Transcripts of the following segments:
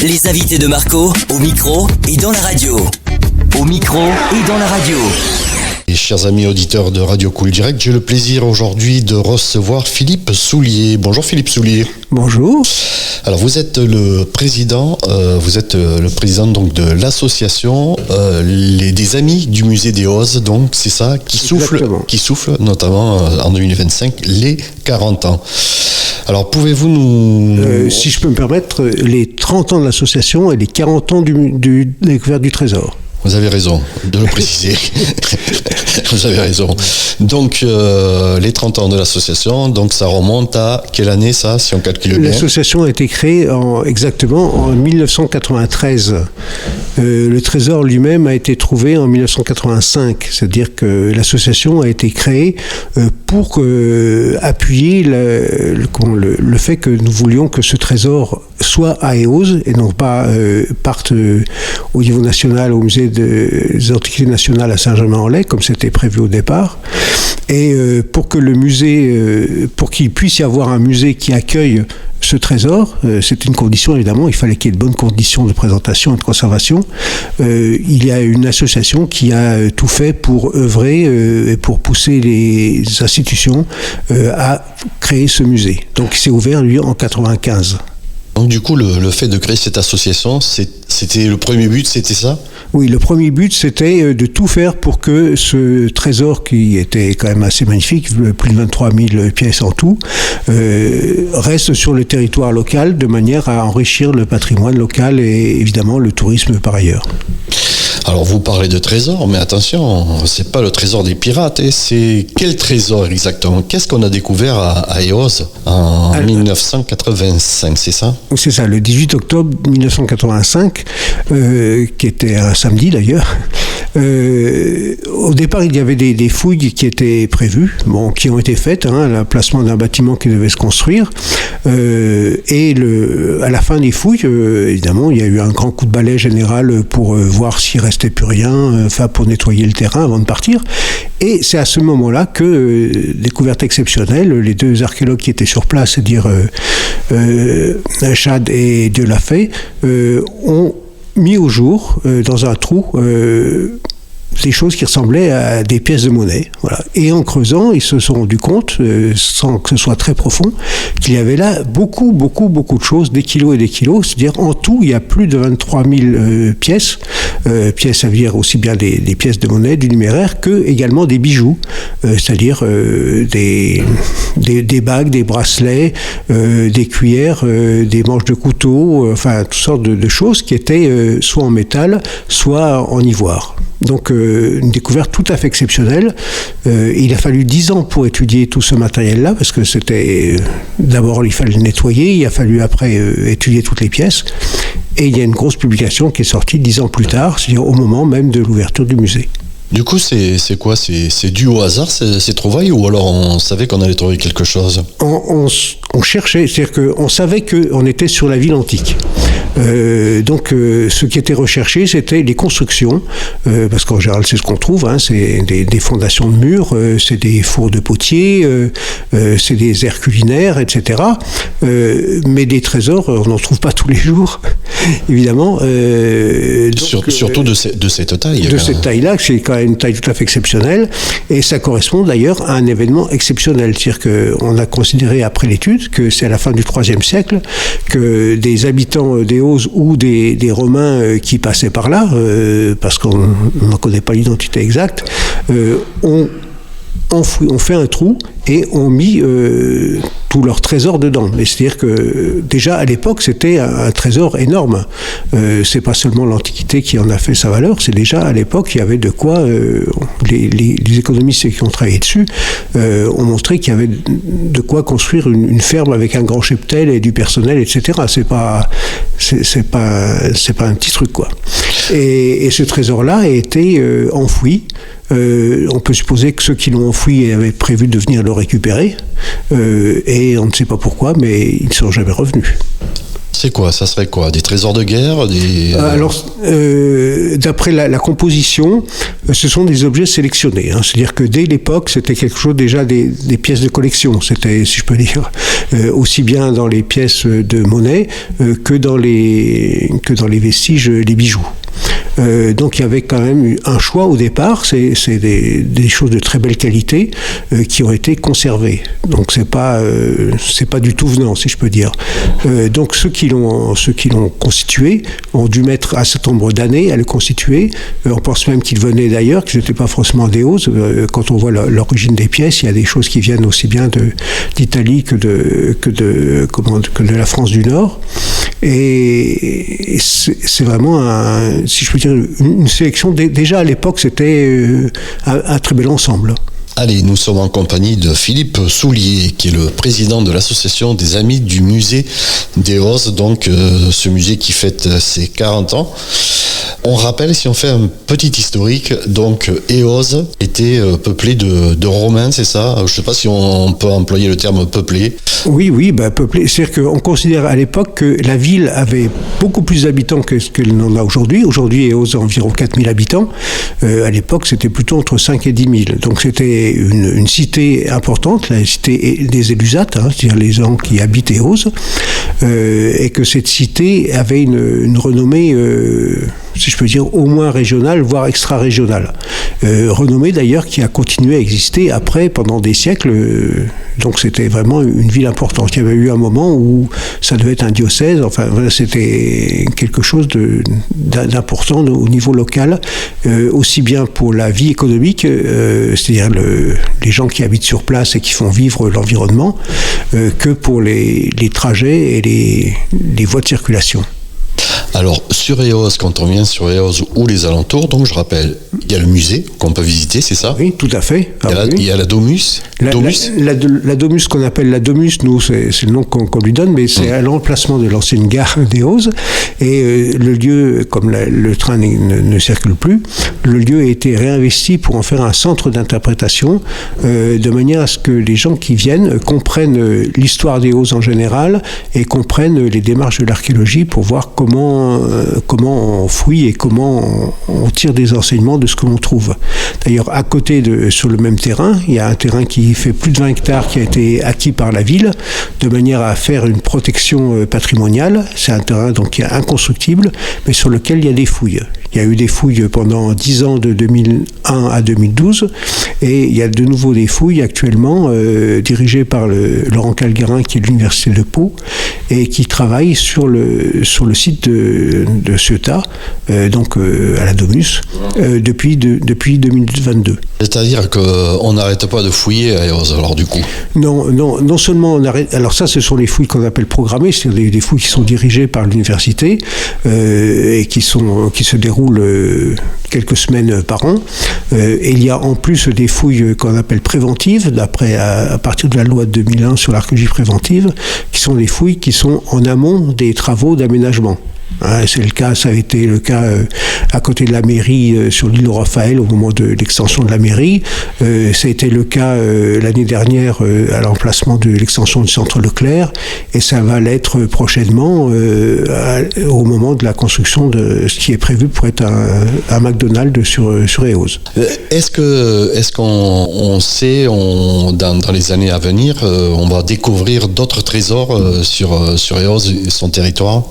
Les invités de Marco, au micro et dans la radio. Au micro et dans la radio. Et chers amis auditeurs de Radio Cool Direct, j'ai le plaisir aujourd'hui de recevoir Philippe Soulier. Bonjour Philippe Soulier. Bonjour. Alors vous êtes le président, donc de l'association des Amis du Musée des Ozes, donc c'est ça, qui souffle notamment en 2025 les 40 ans. Alors pouvez-vous nous... si je peux me permettre, les 30 ans de l'association et les 40 ans de la découverte du trésor. Vous avez raison de le préciser. Vous avez raison. Donc, les 30 ans de l'association, donc ça remonte à quelle année ça, si on calcule bien ? L'association a été créée exactement en 1993. Le trésor lui-même a été trouvé en 1985. C'est-à-dire que l'association a été créée pour appuyer le fait que nous voulions que ce trésor soit à Eauze et non pas parte au niveau national au musée des Antiquités nationales à Saint-Germain-en-Laye comme c'était prévu au départ. Et pour que le musée, pour qu'il puisse y avoir un musée qui accueille ce trésor, c'est une condition évidemment, il fallait qu'il y ait de bonnes conditions de présentation et de conservation. Il y a une association qui a tout fait pour œuvrer et pour pousser les institutions à créer ce musée. Donc il s'est ouvert lui en 1995. Donc du coup, le fait de créer cette association, c'était le premier but, c'était ça ? Oui, le premier but, c'était de tout faire pour que ce trésor, qui était quand même assez magnifique, plus de 23 000 pièces en tout, reste sur le territoire local de manière à enrichir le patrimoine local et évidemment le tourisme par ailleurs. Alors vous parlez de trésor, mais attention, c'est pas le trésor des pirates, c'est quel trésor exactement ? Qu'est-ce qu'on a découvert à Eauze en 1985, c'est ça ? C'est ça, le 18 octobre 1985, qui était un samedi d'ailleurs. Au départ, il y avait des fouilles qui étaient prévues, qui ont été faites, l'emplacement d'un bâtiment qui devait se construire. Et à la fin des fouilles, évidemment, il y a eu un grand coup de balai général pour voir s'il restait plus rien, pour nettoyer le terrain avant de partir. Et c'est à ce moment-là que, découverte exceptionnelle, les deux archéologues qui étaient sur place, c'est-à-dire Chad et Dieu l'a fait, ont mis au jour, dans un trou, des choses qui ressemblaient à des pièces de monnaie. Voilà. Et en creusant, ils se sont rendus compte, sans que ce soit très profond, qu'il y avait là beaucoup de choses, des kilos et des kilos. C'est-à-dire, en tout, il y a plus de 23 000 pièces. Pièces, ça veut dire aussi bien des pièces de monnaie, du numéraire, que également des bijoux. C'est-à-dire des bagues, des bracelets, des cuillères, des manches de couteau, toutes sortes de choses qui étaient soit en métal, soit en ivoire. Donc une découverte tout à fait exceptionnelle. Il a fallu 10 ans pour étudier tout ce matériel-là, parce que c'était... D'abord, il fallait le nettoyer, il a fallu après étudier toutes les pièces. Et il y a une grosse publication qui est sortie 10 ans plus tard, c'est-à-dire au moment même de l'ouverture du musée. Du coup, c'est quoi ? C'est dû au hasard, ces trouvailles, ou alors on savait qu'on allait trouver quelque chose ? On cherchait, c'est-à-dire qu'on savait qu'on était sur la ville antique. Donc, ce qui était recherché, c'était les constructions, parce qu'en général, c'est ce qu'on trouve, c'est des fondations de murs, c'est des fours de potier, c'est des aires culinaires, etc. Mais des trésors, on n'en trouve pas tous les jours, évidemment. Surtout de cette taille. De cette taille-là, c'est quand même une taille tout à fait exceptionnelle, et ça correspond d'ailleurs à un événement exceptionnel. C'est-à-dire qu'on a considéré après l'étude que c'est à la fin du IIIe siècle que des habitants d'Eauze ou des Romains qui passaient par là, parce qu'on n'en connaît pas l'identité exacte, ont fait un trou et ont mis tous leurs trésors dedans. C'est-à-dire que déjà à l'époque c'était un trésor énorme. C'est pas seulement l'Antiquité qui en a fait sa valeur, c'est déjà à l'époque il y avait de quoi. Les économistes qui ont travaillé dessus ont montré qu'il y avait de quoi construire une ferme avec un grand cheptel et du personnel, etc. C'est pas un petit truc quoi. Et ce trésor-là a été enfoui. On peut supposer que ceux qui l'ont enfoui avaient prévu de venir le récupérer, et on ne sait pas pourquoi, mais ils ne sont jamais revenus. C'est quoi? Ça serait quoi? Des trésors de guerre? Alors, d'après la composition, ce sont des objets sélectionnés. Hein. C'est-à-dire que dès l'époque, c'était quelque chose déjà des pièces de collection. C'était, si je peux dire, aussi bien dans les pièces de monnaie que dans les vestiges, les bijoux. Donc il y avait quand même eu un choix au départ, c'est des choses de très belle qualité qui ont été conservées. Donc c'est pas du tout venant, si je peux dire. Donc ceux qui l'ont constitué ont dû mettre un certain nombre d'années à le constituer. On pense même qu'ils venaient d'ailleurs, qu'ils n'étaient pas forcément des Eauze. Quand on voit l'origine des pièces, il y a des choses qui viennent aussi bien d'Italie que de la France du Nord. Et c'est vraiment si je peux dire, une sélection. Déjà à l'époque, c'était un très bel ensemble. Allez, nous sommes en compagnie de Philippe Soulier, qui est le président de l'association des Amis du musée des Eauze, donc ce musée qui fête ses 40 ans. On rappelle, si on fait un petit historique, donc Eauze était peuplé de Romains, c'est ça? Je ne sais pas si on peut employer le terme peuplé. Oui, peuplé. C'est-à-dire qu'on considère à l'époque que la ville avait beaucoup plus d'habitants que ce qu'elle n'en a aujourd'hui. Aujourd'hui, Eauze a environ 4000 habitants. À l'époque, c'était plutôt entre 5 et 10 000. Donc c'était une cité importante, la cité des Élusates, hein, c'est-à-dire les gens qui habitent Eauze, et que cette cité avait une renommée, si je peux dire, au moins régionale, voire extra-régionale. Renommée d'ailleurs qui a continué à exister après, pendant des siècles. Donc c'était vraiment une ville importante. Il y avait eu un moment où ça devait être un diocèse, enfin c'était quelque chose d'important au niveau local, aussi bien pour la vie économique, c'est-à-dire les gens qui habitent sur place et qui font vivre l'environnement, que pour les trajets et les voies de circulation. Alors, sur Eauze, quand on vient sur Eauze ou les alentours, donc je rappelle, il y a le musée qu'on peut visiter, c'est ça? Oui, tout à fait. Il y a la Domus. La Domus, qu'on appelle la Domus, nous, c'est le nom qu'on lui donne, mais c'est à l'emplacement de l'ancienne gare d'Eauze. Et le lieu, comme le train ne circule plus, le lieu a été réinvesti pour en faire un centre d'interprétation, de manière à ce que les gens qui viennent comprennent l'histoire d'Eauze en général et comprennent les démarches de l'archéologie pour voir comment on fouille et comment on tire des enseignements de ce que l'on trouve. D'ailleurs, à côté, sur le même terrain, il y a un terrain qui fait plus de 20 hectares qui a été acquis par la ville, de manière à faire une protection patrimoniale. C'est un terrain donc qui est inconstructible, mais sur lequel il y a des fouilles. Il y a eu des fouilles pendant 10 ans, de 2001 à 2012, et il y a de nouveau des fouilles actuellement dirigées par Laurent Calguerin, qui est de l'Université de Pau, et qui travaille sur le site de Ceuta, donc à la Domus, depuis 2022. C'est-à-dire qu'on n'arrête pas de fouiller à Eauze, alors du coup? Non seulement on arrête. Alors ça, ce sont les fouilles qu'on appelle programmées, c'est-à-dire des fouilles qui sont dirigées par l'université et qui se déroulent quelques semaines par an. Et il y a en plus des fouilles qu'on appelle préventives, à partir de la loi de 2001 sur l'archéologie préventive, qui sont des fouilles qui sont en amont des travaux d'aménagement. Ça a été le cas à côté de la mairie sur l'île Raphaël au moment de l'extension de la mairie. Ça a été le cas l'année dernière à l'emplacement de l'extension du centre Leclerc, et ça va l'être prochainement au moment de la construction de ce qui est prévu pour être un McDonald's sur Eauze. Est-ce qu'on sait, dans les années à venir, on va découvrir d'autres trésors sur Eauze et son territoire?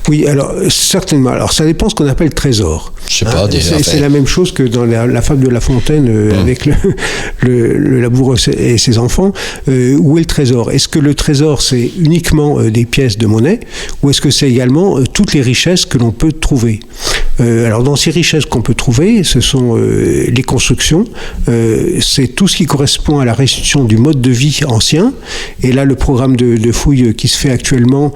Oui, alors certainement. Alors ça dépend ce qu'on appelle trésor. Je sais pas. C'est la même chose que dans la fable de La Fontaine avec le laboureur et ses enfants. Où est le trésor? Est-ce que le trésor, c'est uniquement des pièces de monnaie, ou est-ce que c'est également toutes les richesses que l'on peut trouver? Alors dans ces richesses qu'on peut trouver, ce sont les constructions, c'est tout ce qui correspond à la restitution du mode de vie ancien. Et là, le programme de fouilles qui se fait actuellement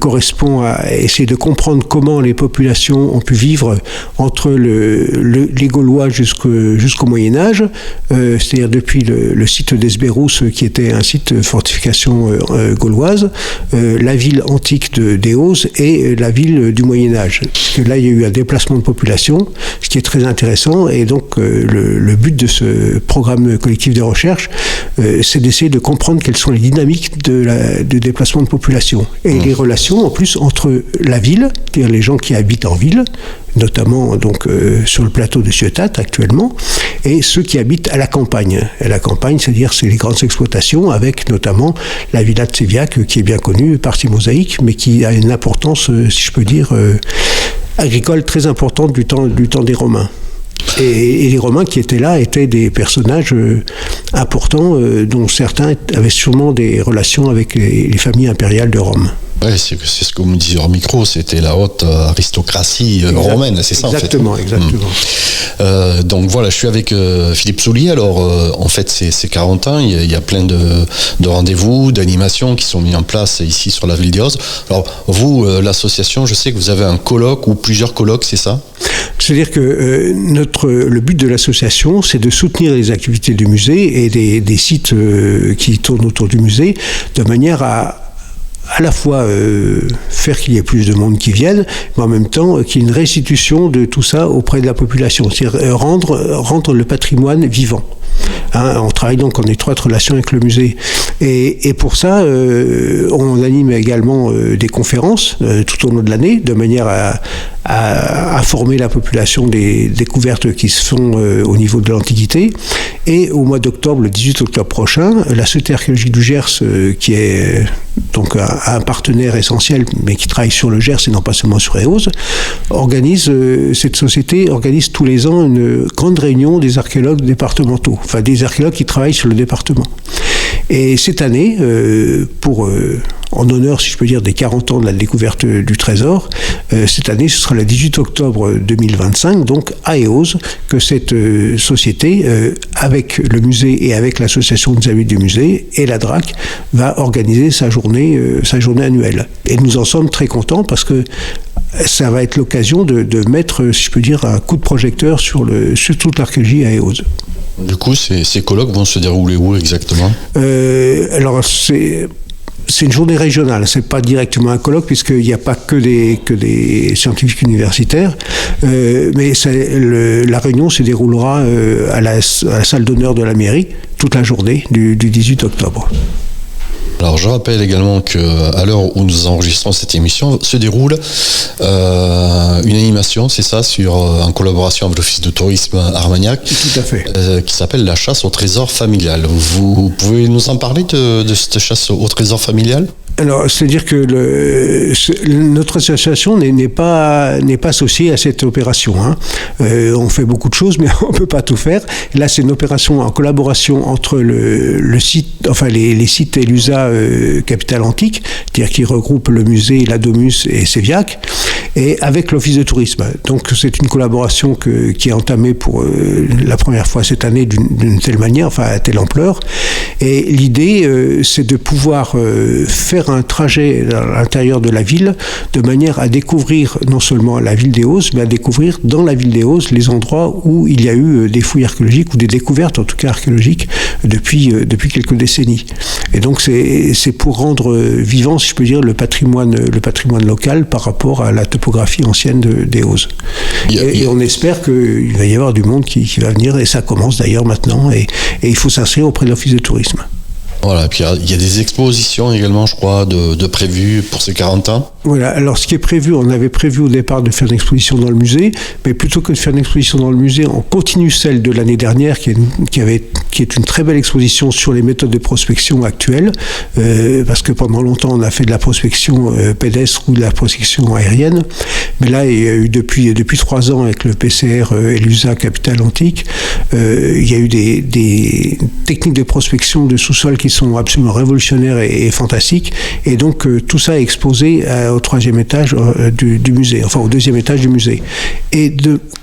correspond à essayer de comprendre comment les populations ont pu vivre entre les Gaulois jusqu'au Moyen-Âge, c'est-à-dire depuis le site d'Hesbérous, qui était un site de fortification gauloise, la ville antique d'Eauze et la ville du Moyen-Âge. Parce que là, il y a eu un déplacement déplacement de population, ce qui est très intéressant. Et donc le but de ce programme collectif de recherche, c'est d'essayer de comprendre quelles sont les dynamiques de déplacement de population et les relations en plus entre la ville, c'est-à-dire les gens qui habitent en ville, notamment donc sur le plateau de Ciotat actuellement, et ceux qui habitent à la campagne. Et la campagne, c'est-à-dire c'est les grandes exploitations, avec notamment la villa de Séviac, qui est bien connue par ses mosaïques, mais qui a une importance, si je peux dire, agricole très importante du temps des Romains. Et les Romains qui étaient là étaient des personnages importants, dont certains avaient sûrement des relations avec les familles impériales de Rome. Oui, c'est ce que vous me disiez hors micro, c'était la haute aristocratie romaine, c'est ça exactement, en fait. Exactement. Donc voilà, je suis avec Philippe Soulier. Alors en fait, c'est 40 ans, il y a plein de rendez-vous, d'animations qui sont mis en place ici sur la ville des Ozes. Alors vous, l'association, je sais que vous avez un colloque ou plusieurs colloques, c'est ça ? C'est-à-dire que le but de l'association, c'est de soutenir les activités du musée et des sites qui tournent autour du musée, de manière à la fois faire qu'il y ait plus de monde qui vienne, mais en même temps qu'il y ait une restitution de tout ça auprès de la population, c'est-à-dire rendre le patrimoine vivant. On travaille donc en étroite relation avec le musée. Et pour ça, on anime également des conférences tout au long de l'année, de manière à former la population des découvertes qui se font au niveau de l'Antiquité. Et au mois d'octobre, le 18 octobre prochain, la Société archéologique du Gers, qui est donc un partenaire essentiel, mais qui travaille sur le Gers et non pas seulement sur Eauze, cette société organise tous les ans une grande réunion des archéologues départementaux, enfin des archéologues qui travaillent sur le département. Et cette année, en honneur, si je peux dire, des 40 ans de la découverte du trésor, cette année, ce sera le 18 octobre 2025, donc à Eauze, que cette société, avec le musée et avec l'association des amis du musée et la DRAC, va organiser sa journée annuelle. Et nous en sommes très contents parce que ça va être l'occasion de mettre, si je peux dire, un coup de projecteur sur toute l'archéologie à Eauze. Du coup, ces colloques vont se dérouler où exactement ? Alors, c'est une journée régionale, c'est pas directement un colloque puisqu'il n'y a pas que des scientifiques universitaires, mais la réunion se déroulera à la salle d'honneur de la mairie toute la journée du 18 octobre. Alors je rappelle également qu'à l'heure où nous enregistrons cette émission se déroule une animation, c'est ça, en collaboration avec l'Office de tourisme Armagnac. Tout à fait. Qui s'appelle la chasse au trésor familial. Vous pouvez nous en parler de cette chasse au trésor familial ? Alors, c'est-à-dire que notre association n'est pas associée à cette opération. On fait beaucoup de choses, mais on ne peut pas tout faire. Là, c'est une opération en collaboration entre le site, enfin les sites ELUSA Capitale Antique, c'est-à-dire qui regroupe le musée, la Domus et Séviac, et avec l'Office de tourisme. Donc, c'est une collaboration qui est entamée pour la première fois cette année d'une telle manière, enfin à telle ampleur. Et l'idée, c'est de pouvoir faire un trajet à l'intérieur de la ville de manière à découvrir non seulement la ville des Ozes, mais à découvrir dans la ville des Ozes les endroits où il y a eu des fouilles archéologiques ou des découvertes en tout cas archéologiques depuis quelques décennies. Et donc c'est pour rendre vivant, si je peux dire, le patrimoine local par rapport à la topographie ancienne des Ozes. Et on espère qu'il va y avoir du monde qui va venir, et ça commence d'ailleurs maintenant, et il faut s'inscrire auprès de l'Office de tourisme. Voilà, et puis il y a des expositions également, je crois, de prévues pour ces 40 ans. Voilà, alors ce qui est prévu, on avait prévu au départ de faire une exposition dans le musée, mais plutôt que de faire une exposition dans le musée, on continue celle de l'année dernière, qui est une très belle exposition sur les méthodes de prospection actuelles, parce que pendant longtemps on a fait de la prospection pédestre ou de la prospection aérienne, mais là il y a eu depuis 3 ans avec le PCR ELUSA Capitale Antique, il y a eu des techniques de prospection de sous-sol qui sont absolument révolutionnaires et fantastiques, et donc tout ça est exposé au 3e étage du musée, enfin au 2e étage du musée. Et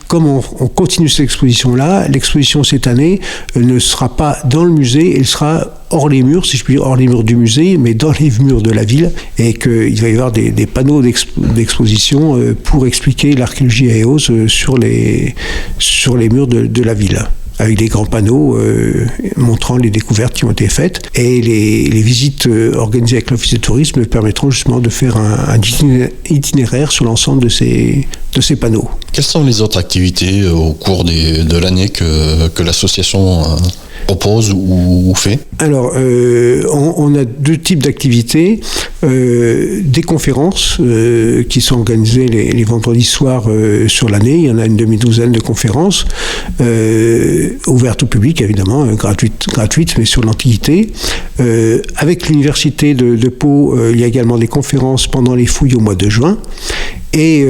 comme on continue cette exposition-là, l'exposition cette année ne sera pas dans le musée, elle sera hors les murs, si je puis dire, hors les murs du musée, mais dans les murs de la ville, et qu'il va y avoir des panneaux d'exposition pour expliquer l'archéologie à Eauze sur les murs de la ville. avec des grands panneaux montrant les découvertes qui ont été faites. Et les visites organisées avec l'Office de tourisme permettront justement de faire un itinéraire sur l'ensemble de ces panneaux. Quelles sont les autres activités au cours de l'année que l'association propose ou fait? Alors, on a deux types d'activités. Des conférences qui sont organisées les vendredis soirs sur l'année. Il y en a une demi-douzaine de conférences ouvertes au public, évidemment, gratuites, mais sur l'Antiquité. Avec l'Université de Pau, il y a également des conférences pendant les fouilles au mois de juin. Et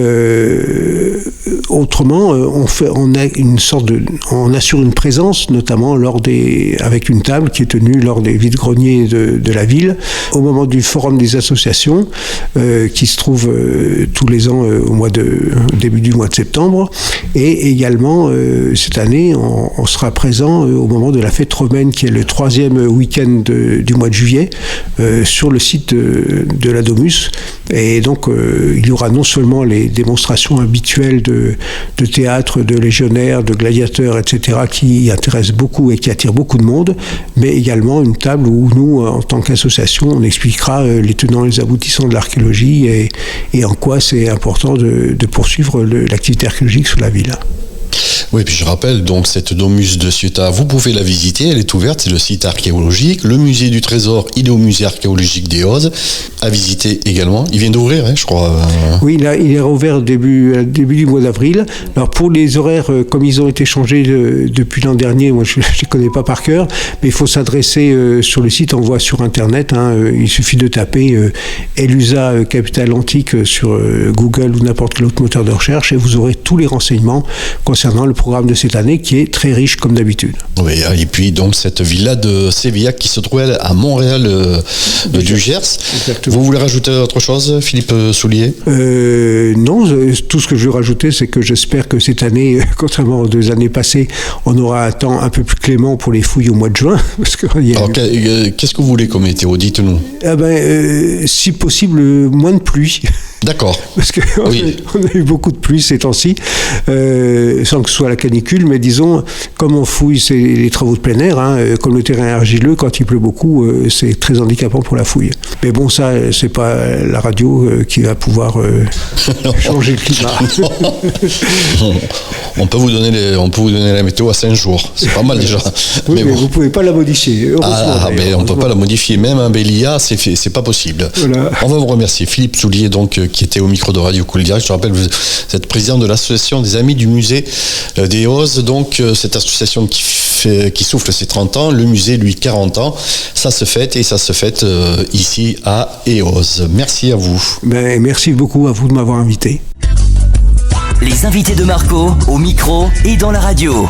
autrement, on assure une présence, notamment avec une table qui est tenue lors des vide-greniers de la ville, au moment du forum des associations, qui se trouve tous les ans au début du mois de septembre. Et également, cette année, on sera présent au moment de la fête romaine, qui est le 3e week-end du mois de juillet, sur le site de la Domus. Et donc, il y aura non seulement les démonstrations habituelles de théâtre, de légionnaires, de gladiateurs, etc., qui intéressent beaucoup et qui attirent beaucoup de monde, mais également une table où nous, en tant qu'association, on expliquera les tenants et les aboutissants de l'archéologie et en quoi c'est important de poursuivre l'activité archéologique sur la ville. Oui, puis je rappelle, donc cette Domus de Ciotat, vous pouvez la visiter, elle est ouverte, c'est le site archéologique. Le musée du Trésor, il est au musée archéologique des Ozes, à visiter également. Il vient d'ouvrir, je crois. Oui, là, il est rouvert début du mois d'avril. Alors pour les horaires, comme ils ont été changés depuis l'an dernier, moi je ne les connais pas par cœur, mais il faut s'adresser sur le site, on voit sur Internet, il suffit de taper Elusa Capitale Antique sur Google ou n'importe quel autre moteur de recherche et vous aurez tous les renseignements concernant le programme de cette année qui est très riche comme d'habitude. Oui, et puis donc cette villa de Sévilla qui se trouve à Montréal du Gers. Exactement. Vous voulez rajouter autre chose, Philippe Soulier? Non, tout ce que je veux rajouter, c'est que j'espère que cette année, contrairement aux 2 années passées, on aura un temps un peu plus clément pour les fouilles au mois de juin. Parce que alors, qu'est-ce que vous voulez comme météo? Dites-nous. Si possible, moins de pluie. D'accord. Parce qu'on a eu beaucoup de pluie ces temps-ci, sans que ce soit la canicule, mais disons, comme on fouille, c'est les travaux de plein air, comme le terrain est argileux, quand il pleut beaucoup, c'est très handicapant pour la fouille. Mais bon, ça, c'est pas la radio qui va pouvoir changer le climat. On peut vous donner la météo à 5 jours, c'est pas mal déjà. Oui, mais vous pouvez pas la modifier. Mais on peut pas la modifier, même un Bélia, c'est pas possible. Voilà. On va vous remercier, Philippe Soulier, donc qui était au micro de Radio Cool Direct. Je rappelle, vous êtes président de l'association des Amis du musée des Ozes, donc cette association qui souffle ses 30 ans, le musée, lui, 40 ans. Ça se fête ici à Eauze. Merci à vous. Merci beaucoup à vous de m'avoir invité. Les invités de Marco, au micro et dans la radio.